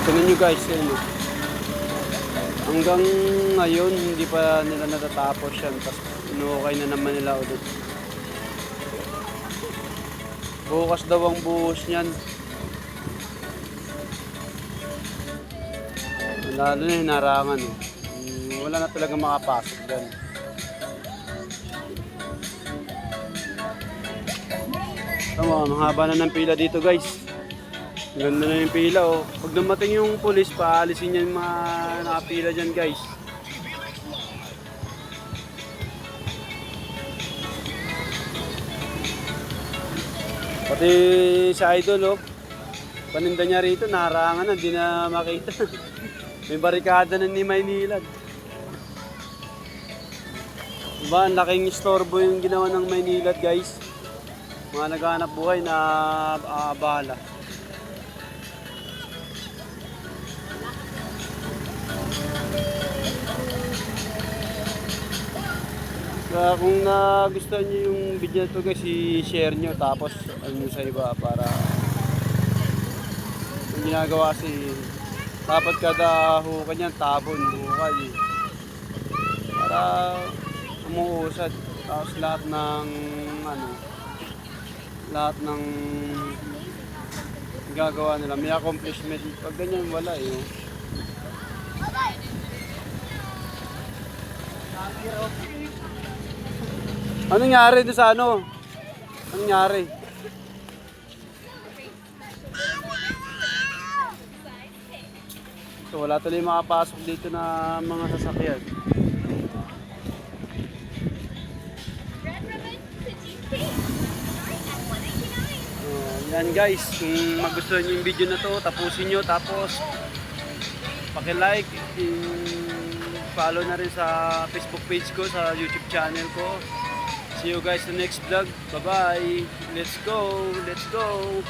tingnan nyo guys, yun. Hanggang ngayon, hindi pa nila natatapos yan. Tapos inuukay na naman nila ulit. Bukas daw ang buhos niyan. Lalo na hinarangan eh. Wala na talaga makapasok dyan. Tama, mahaba na ng pila dito guys. Ganda na yung pila oh. Pag dumating yung pulis, paalisin niya yung mga nakapila dyan guys. Pati sa idol oh. Paninda niya rito, naharangan na, hindi na makita. May barikada na ni Maynilad. Diba, ang laking istorbo yung ginawa ng Maynilad guys. Mga naghahanap buhay na bahala. Kaya kung nagustuhan nyo yung video to guys, i-share nyo tapos ano sa iba para yung ginagawa dapat kada hukay niyan tabon hukay para umuusad tapos lahat ng gagawa nila may accomplishment. Pag ganyan wala eh. Anong nangyari doon sa ano? Anong nangyari? So, wala tuloy makapasok dito na mga sasakyan. Yan guys, kung magustuhan nyo yung video na to, tapusin nyo. Tapos, paki-like, follow na rin sa Facebook page ko, sa YouTube channel ko. See you guys in the next vlog. Bye-bye. Let's go. Let's go.